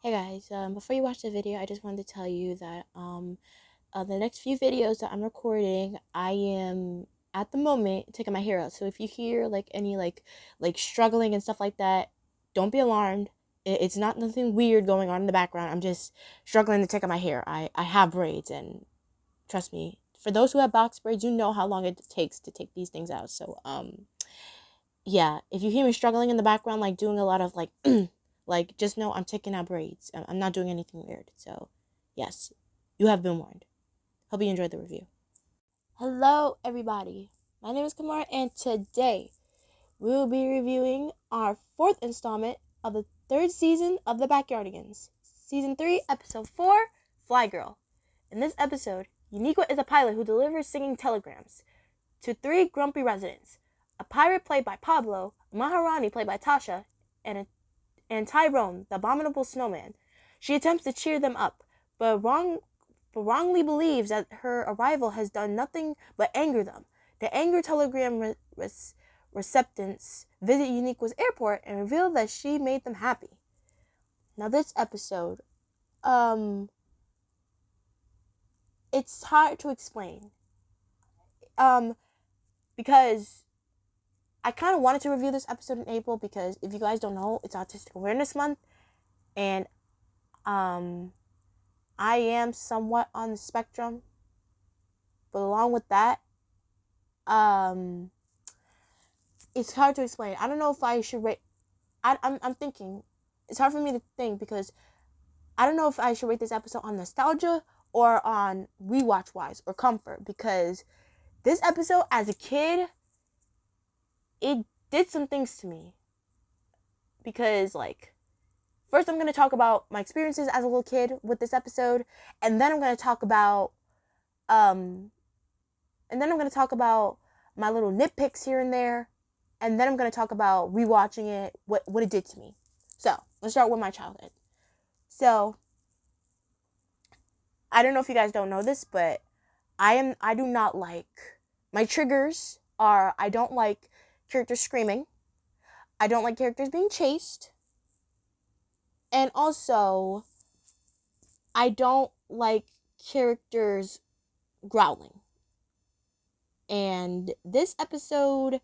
Hey guys, before you watch the video, I just wanted to tell you that the next few videos that I'm recording, I am at the moment taking my hair out. So if you hear like any like struggling and stuff like that, don't be alarmed. It's not nothing weird going on in the background. I'm just struggling to take out my hair. I have braids, and trust me, for those who have box braids, you know how long it takes to take these things out. So yeah, if you hear me struggling in the background, like doing a lot of like, like, just know I'm taking out braids. I'm not doing anything weird. So, yes, you have been warned. Hope you enjoyed the review. Hello, everybody. My name is Kamara, and today we will be reviewing our fourth installment of the third season of the Backyardigans. Season 3, Episode 4, Fly Girl. In this episode, Uniqua is a pilot who delivers singing telegrams to 3 grumpy residents. A pirate played by Pablo, a Maharani played by Tasha, and Tyrone, the abominable snowman. She attempts to cheer them up, but wrongly believes that her arrival has done nothing but anger them. The anger telegram receptants visit Uniqua's airport and reveal that she made them happy. Now this episode, it's hard to explain. Because I kind of wanted to review this episode in April because if you guys don't know, it's Autistic Awareness Month, and I am somewhat on the spectrum, but along with that, it's hard to explain. I don't know if I should rate. I'm thinking it's hard for me to think because I don't know if I should rate this episode on nostalgia or on rewatch wise or comfort, because this episode as a kid, it did some things to me. Because like, first I'm going to talk about my experiences as a little kid with this episode, and then I'm going to talk about my little nitpicks here and there, and then I'm going to talk about rewatching it, what it did to me. So, let's start with my childhood. So, I don't know if you guys don't know this, but I do not like, my triggers are, I don't like characters screaming, I don't like characters being chased, and also, I don't like characters growling. And this episode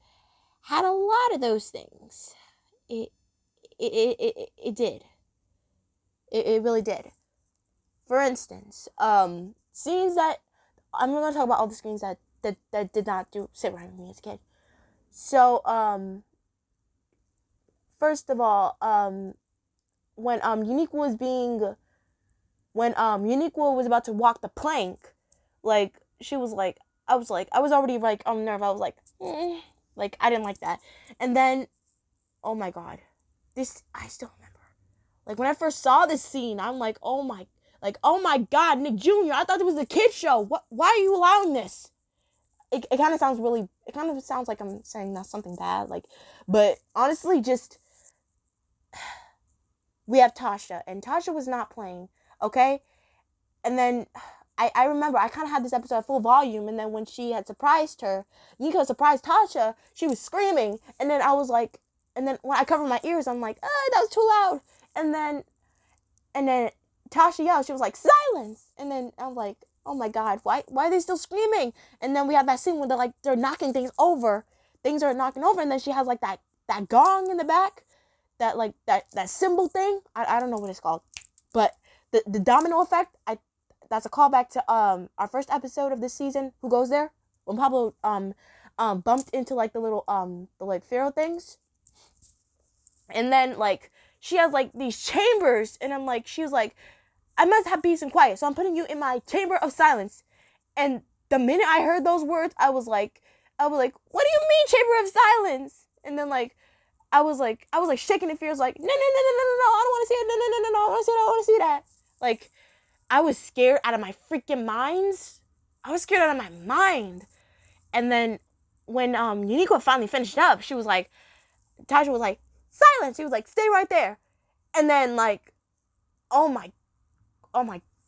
had a lot of those things. It did. It really did. For instance, scenes that I'm gonna talk about all the scenes that did not sit right with me as a kid. So, first of all, when Uniqua was about to walk the plank, like she was like, I was already like on nerve. I was like I didn't like that. And then, oh my god, this I still remember. Like when I first saw this scene, I'm like, oh my god, Nick Jr. I thought it was a kid show. What? Why are you allowing this? It kind of sounds really. It kind of sounds like I'm saying that's something bad. Like, but honestly, just we have Tasha, and Tasha was not playing. Okay, and then I remember I kind of had this episode at full volume, and then when she had surprised her, Nico surprised Tasha, she was screaming, and then I was like, and then when I covered my ears, I'm like, that was too loud, and then Tasha yelled, she was like, silence, and then I'm like, oh my god, why are they still screaming? And then we have that scene where they're knocking things over, and then she has like that gong in the back, that symbol thing, I don't know what it's called, but the domino effect, that's a callback to our first episode of this season, Who Goes There, when Pablo bumped into like the little the like pharaoh things, and then like she has like these chambers, and she was like, I must have peace and quiet, so I'm putting you in my chamber of silence. And the minute I heard those words, I was like, what do you mean chamber of silence? And then like I was like shaking in fears, like, no, I don't want to see it, no, I don't want to see that. Like, I was scared out of my freaking minds. I was scared out of my mind. And then when Uniqua finally finished up, she was like, Tasha was like, silence. She was like, stay right there. And then like, oh my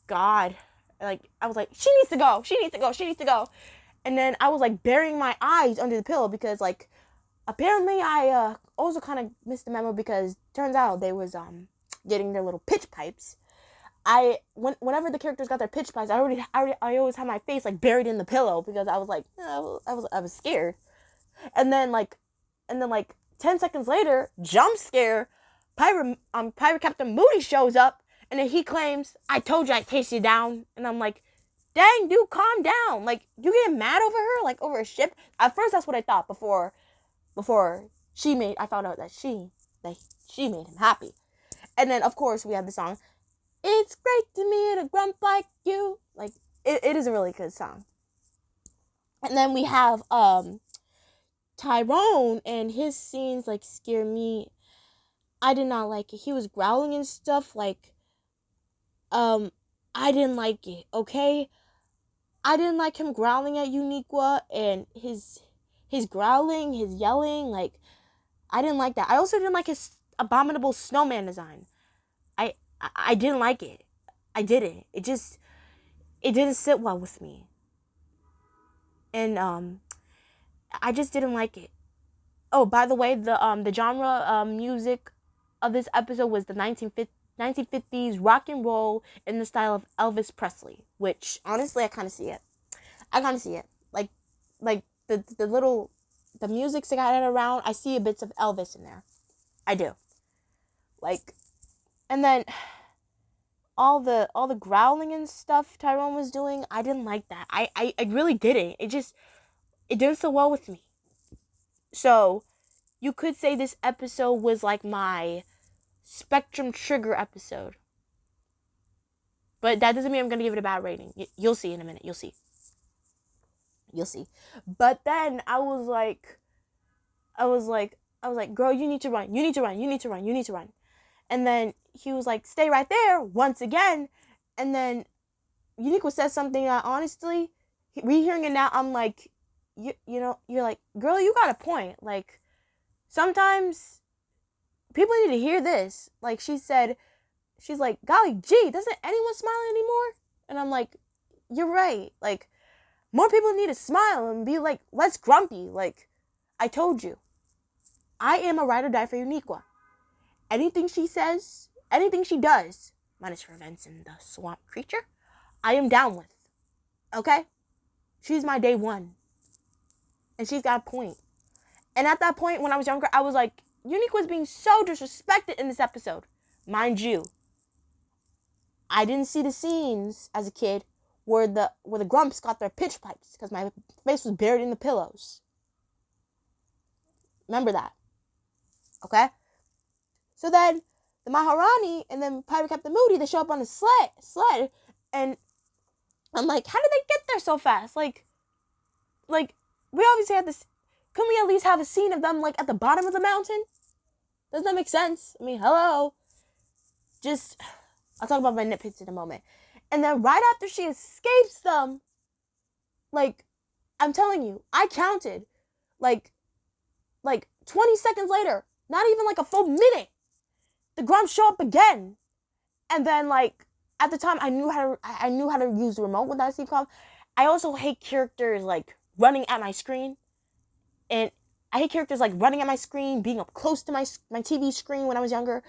god. Like, I was like, she needs to go. And then I was like burying my eyes under the pillow because like, apparently I also kind of missed the memo because turns out there was getting their little pitch pipes, whenever the characters got their pitch pipes, I always had my face like buried in the pillow because I was like, I was scared. And then like 10 seconds later, jump scare, Pirate Captain Moody shows up, and then he claims, "I told you I'd chase you down." And I'm like, dang, dude, calm down. Like, you getting mad over her? Like, over a ship? At first, that's what I thought before I found out that she made him happy. And then, of course, we have the song, "It's great to meet a grump like you." Like, it is a really good song. And then we have, Tyrone, and his scenes, like, scare me. I did not like it. He was growling and stuff, like, I didn't like it, okay? I didn't like him growling at Uniqua, and his growling, his yelling, like, I didn't like that. I also didn't like his abominable snowman design. I didn't like it. I didn't. It didn't sit well with me. And, I just didn't like it. Oh, by the way, the genre, music of this episode was the 1950s rock and roll in the style of Elvis Presley, which, honestly, I kind of see it. Like the music scattered around, I see bits of Elvis in there. I do. Like, and then all the growling and stuff Tyrone was doing, I didn't like that. I really didn't. It didn't sit well with me. So, you could say this episode was like my Spectrum Trigger episode. But that doesn't mean I'm going to give it a bad rating. You'll see in a minute. You'll see. But then I was like, girl, you need to run. You need to run. And then he was like, stay right there once again. And then Uniqua says something that, honestly, rehearing it now, I'm like, you know, you're like, girl, you got a point. Like, sometimes people need to hear this. Like, she's like, golly gee, doesn't anyone smile anymore? And I'm like, you're right. Like, more people need to smile and be like, let's grumpy. Like, I told you, I am a ride or die for Uniqua. Anything she says, anything she does, minus her events in the swamp creature, I am down with. Okay? She's my day one. And she's got a point. And at that point, when I was younger, I was like, Uniqua's being so disrespected in this episode. Mind you, I didn't see the scenes as a kid where the grumps got their pitch pipes because my face was buried in the pillows. Remember that. Okay? So then, the Maharani and then Pirate Captain Moody, they show up on the sled, and I'm like, how did they get there so fast? Like, we obviously had this, couldn't we at least have a scene of them, like, at the bottom of the mountain? Doesn't that make sense? I mean, hello. I'll talk about my nitpicks in a moment. And then right after she escapes them, like, I'm telling you, I counted, like 20 seconds later, not even like a full minute, the grumps show up again. And then, like, at the time, I knew how to use the remote when that scene comes. I also hate characters, like, running at my screen. And I hate characters, like, running at my screen, being up close to my TV screen when I was younger.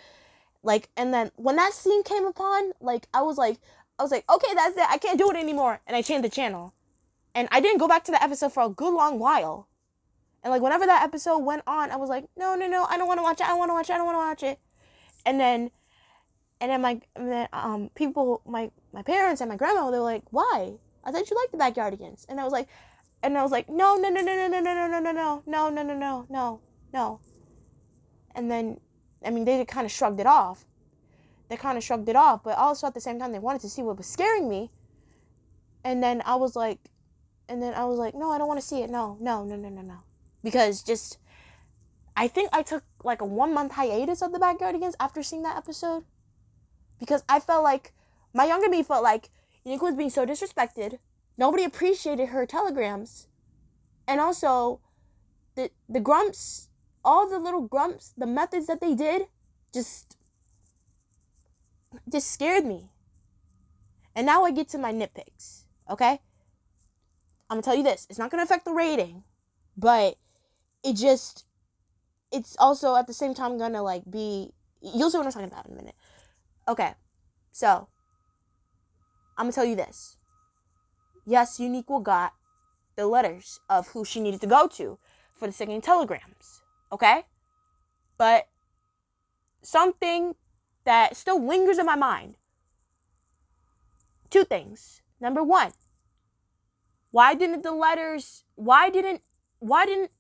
Like, and then when that scene came upon, like, I was like, okay, that's it. I can't do it anymore. And I changed the channel. And I didn't go back to the episode for a good long while. And, like, whenever that episode went on, I was like, no, I don't want to watch it. And then people, my parents and my grandma, they were like, why? I thought you liked the Backyardigans. And I was like, no. And then, I mean, they kind of shrugged it off. But also at the same time, they wanted to see what was scaring me. And then I was like, no, I don't want to see it. No. Because I think I took like a 1-month hiatus of the Backyardigans after seeing that episode. Because I felt like, my younger me felt like Uniqua was being so disrespected. Nobody appreciated her telegrams. And also, the grumps, all the little grumps, the methods that they did, just scared me. And now I get to my nitpicks, okay? I'm going to tell you this. It's not going to affect the rating. But it's also at the same time going to, like, be, you'll see what I'm talking about in a minute. Okay, so I'm gonna tell you this. Yes, Uniqua got the letters of who she needed to go to for the singing telegrams. Okay? But something that still lingers in my mind. Two things. Number one, why didn't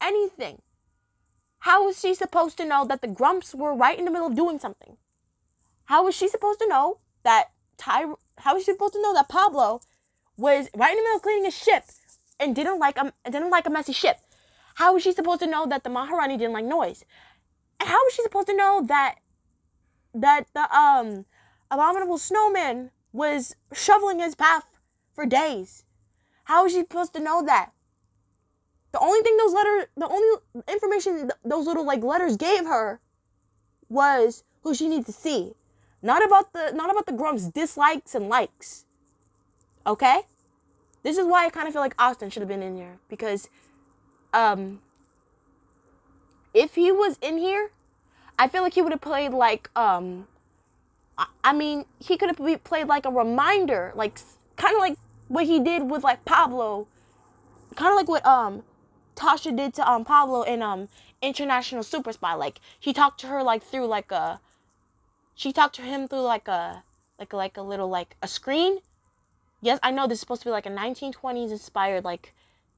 anything? How was she supposed to know that the Grumps were right in the middle of doing something? How was she supposed to know that how was she supposed to know that Pablo was right in the middle of cleaning his ship and didn't like a messy ship? How was she supposed to know that the Maharani didn't like noise? And how was she supposed to know that the abominable snowman was shoveling his path for days? How was she supposed to know that? The only information those little like letters gave her was who she needed to see. Not about the Grumps' dislikes and likes. Okay? This is why I kind of feel like Austin should have been in here. Because, if he was in here, I feel like he would have played like, he could have played like a reminder. Like, kind of like what he did with like Pablo. Kind of like what, Tasha did to, Pablo in, International Super Spy. Like, he talked to her like through like she talked to him through like a little like a screen. Yes, I know this is supposed to be like a 1920s inspired like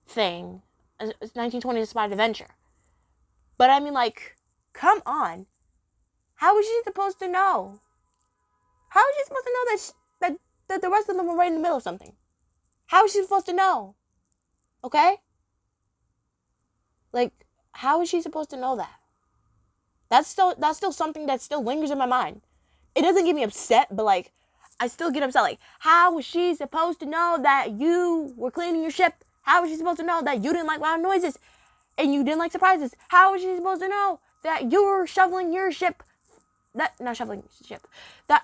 thing, a 1920s inspired adventure. But I mean, like, come on, how was she supposed to know? How was she supposed to know that the rest of them were right in the middle of something? How was she supposed to know? Okay, like, how is she supposed to know that? That's still something that still lingers in my mind. It doesn't get me upset, but like, I still get upset. Like, how was she supposed to know that you were cleaning your ship? How was she supposed to know that you didn't like loud noises and you didn't like surprises? How was she supposed to know that you were shoveling your ship?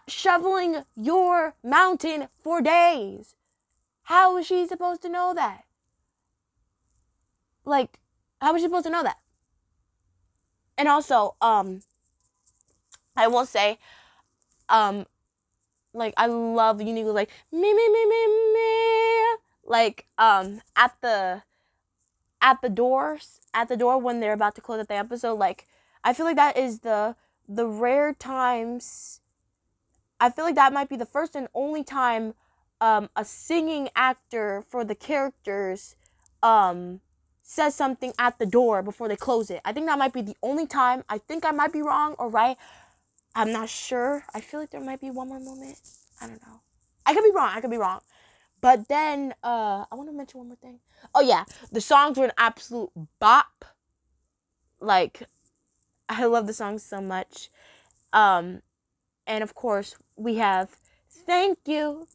Shoveling your mountain for days. How was she supposed to know that? Like, how was she supposed to know that? And also, I will say, like, I love Uniqlo, like, me, like, at the door when they're about to close out the episode. Like, I feel like that is the rare times. I feel like that might be the first and only time a singing actor for the characters says something at the door before they close it. I think that might be the only time. I think I might be wrong or right. I'm not sure. I feel like there might be one more moment. I don't know. I could be wrong. But then, I want to mention one more thing. Oh yeah, the songs were an absolute bop. Like, I love the songs so much. And of course, we have Thank You.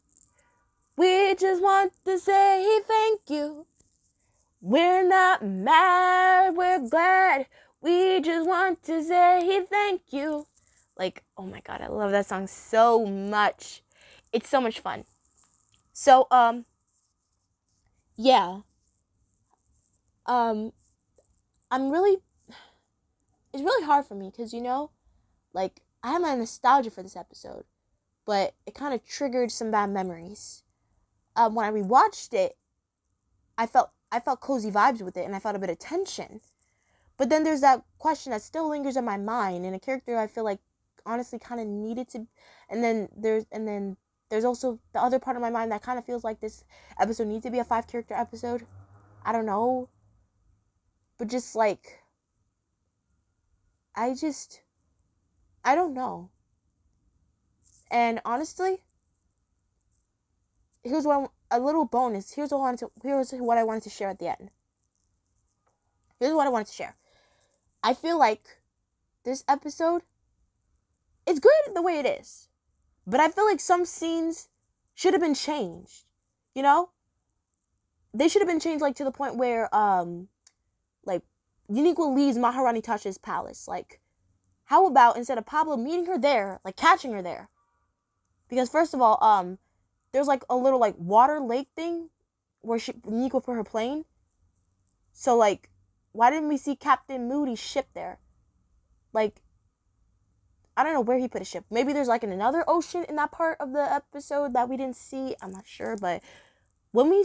We just want to say thank you. We're not mad, we're glad. We just want to say thank you. Like, oh my god, I love that song so much. It's so much fun. So, yeah. It's really hard for me because, like, I have my nostalgia for this episode, but it kind of triggered some bad memories. When I rewatched it, I felt cozy vibes with it, and I felt a bit of tension. But then there's that question that still lingers in my mind, and a character I feel like honestly kind of needed to. And then there's also the other part of my mind that kind of feels like this episode needs to be a 5-character episode. I don't know, but just like, I don't know. And honestly, here's a little bonus. Here's what I wanted to share at the end. Here's what I wanted to share. I feel like this episode, it's good the way it is, but I feel like some scenes should have been changed. They should have been changed, like, to the point where like, Uniqlo leaves Maharani Tasha's palace. Like, how about instead of Pablo meeting her there, like catching her there? Because first of all, there's like a little like water lake thing where Uniqlo put her plane. So like, why didn't we see Captain Moody's ship there? Like, I don't know where he put his ship. Maybe there's like another ocean in that part of the episode that we didn't see. I'm not sure, but when we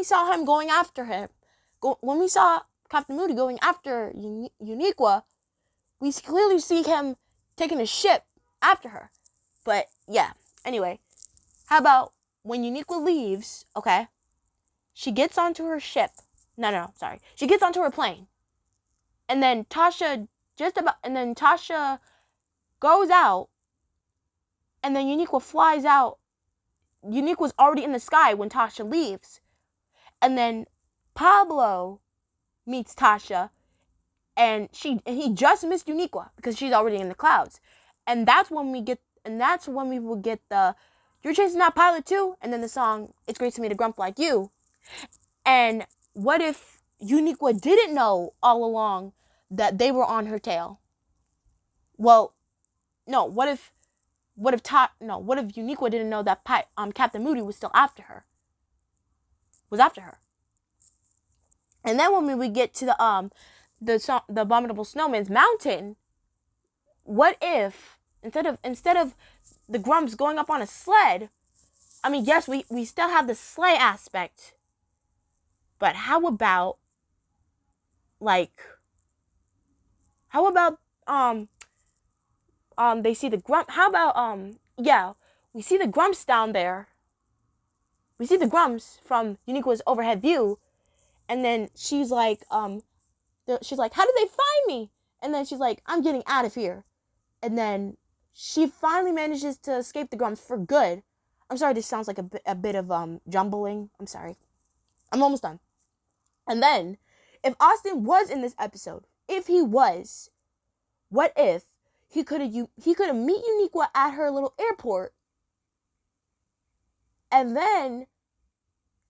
saw him going after him, when we saw Captain Moody going after Uniqua, we clearly see him taking a ship after her. But yeah, anyway, how about when Uniqua leaves, okay, she gets onto her ship. No, sorry. She gets onto her plane. And then Tasha goes out, and then Uniqua flies out. Uniqua's already in the sky when Tasha leaves. And then Pablo meets Tasha, and he just missed Uniqua because she's already in the clouds. And that's when we will get the "You're chasing that pilot too," and then the song "It's Great to Meet a Grump Like You." And what if Uniqua didn't know all along that they were on her tail? Well, no. What if Uniqua didn't know that Captain Moody was still after her? And then when we get to the Abominable Snowman's mountain, what if instead of the Grumps going up on a sled? I mean, yes, we still have the sleigh aspect, but how about they see the Grump? How about we see the Grumps down there. We see the Grumps from Uniqua's overhead view, and then she's like, how did they find me? And then she's like, I'm getting out of here. And then she finally manages to escape the Grumps for good. I'm sorry, this sounds like a bit of jumbling. I'm sorry. I'm almost done. And then, if Austin was in this episode, if he was, what if he could have meet Uniqua at her little airport, and then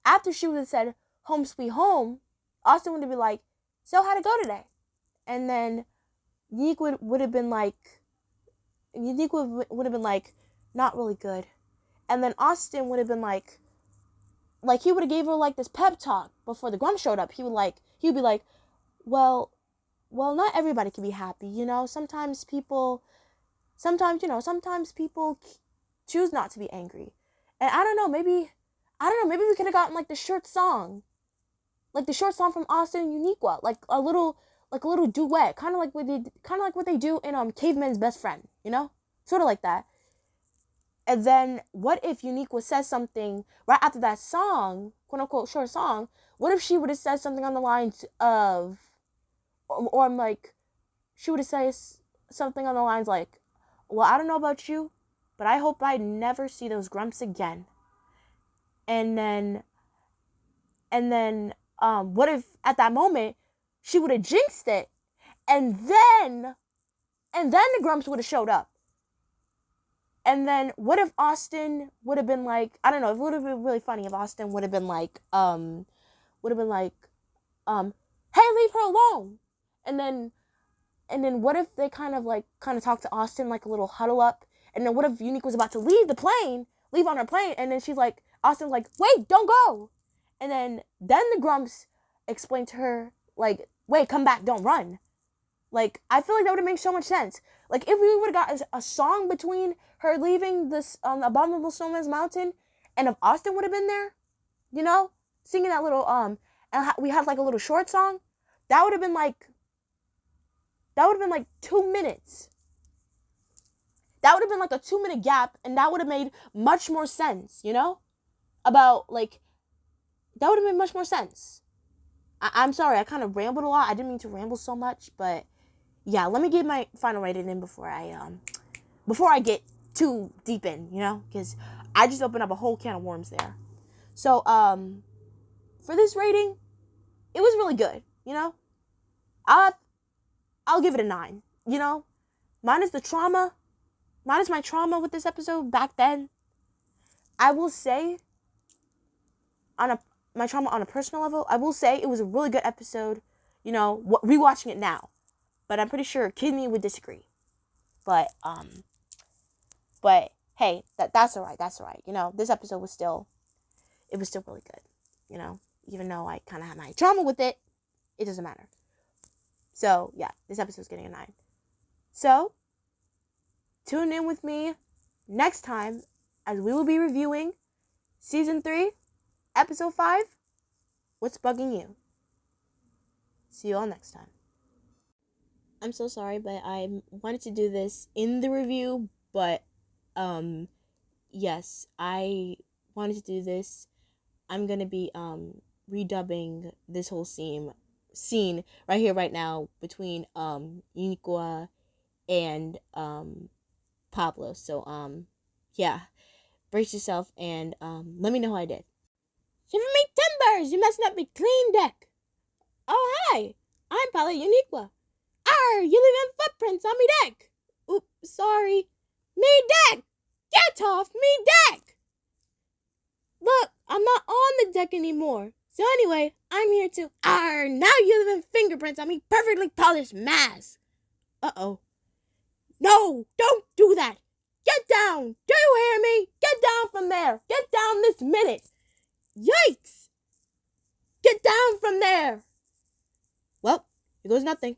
after she would have said "Home Sweet Home," Austin would have been like, "So how'd it go today?" And then Uniqua would have been like, "Not really good." And then Austin would have been like he would have gave her like this pep talk before the Grump showed up. He would be like, well, not everybody can be happy, you know. Sometimes people choose not to be angry. And I don't know, maybe we could have gotten like the short song from Austin and Uniqua, like a little duet, kind of like what they do in Caveman's Best Friend, you know, sort of like that. And then what if Uniqua says something right after that song, quote unquote short song? What if she would have said something on the lines of, or like, she would have said something on the lines like, "Well, I don't know about you, but I hope I never see those Grumps again." And then, what if at that moment she would have jinxed it, and then the Grumps would have showed up. And then what if Austin would have been like, I don't know, it would have been really funny if Austin would have been like, hey, leave her alone. And then what if they kind of talk to Austin like a little huddle up? And then what if Unique was about to leave on her plane, and then Austin's like, wait, don't go. And then the Grumps explain to her, like, wait, come back, don't run. Like, I feel like that would have made so much sense. Like, if we would have got a song between her leaving this Abominable Snowman's mountain, and if Austin would have been there, you know, singing that little and we had like a little short song, that would have been like 2 minutes. That would have been like a 2-minute gap, and that would have made much more sense, you know? That would have made much more sense. I'm sorry, I kind of rambled a lot. I didn't mean to ramble so much, but yeah, let me give my final rating in before I get too deep in, you know, because I just opened up a whole can of worms there. So, for this rating, it was really good, you know. I'll give it a 9, you know, minus my trauma with this episode back then. I will say, my trauma on a personal level, I will say it was a really good episode, you know, rewatching it now. But I'm pretty sure Kid Me would disagree. But hey, that's alright. You know, this episode was still really good. You know, even though I kind of had my trauma with it, it doesn't matter. So yeah, this episode's getting a 9. So tune in with me next time as we will be reviewing Season 3, Episode 5, What's Bugging You? See you all next time. I'm so sorry, but I wanted to do this in the review, but, yes, I wanted to do this. I'm gonna be, redubbing this whole scene right here, right now, between, Uniqua and, Pablo. So, yeah, brace yourself and, let me know how I did. Shiver me timbers, you must not be clean deck. Oh, hi, I'm Pablo Uniqua. Arr, you leaving footprints on me deck. Oops, sorry. Me deck! Get off me deck! Look, I'm not on the deck anymore. So anyway, I'm here to... Arr, now you're leaving fingerprints on me perfectly polished mask. Uh-oh. No, don't do that. Get down. Do you hear me? Get down from there. Get down this minute. Yikes. Get down from there. Well, here goes nothing.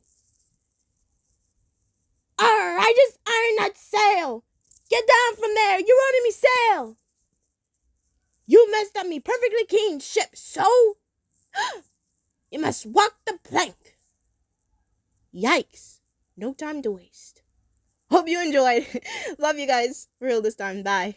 Arr, I just ironed that sail. Get down from there. You're ruining me sail. You messed up me perfectly clean ship, so you must walk the plank. Yikes. No time to waste. Hope you enjoyed. Love you guys. For real this time. Bye.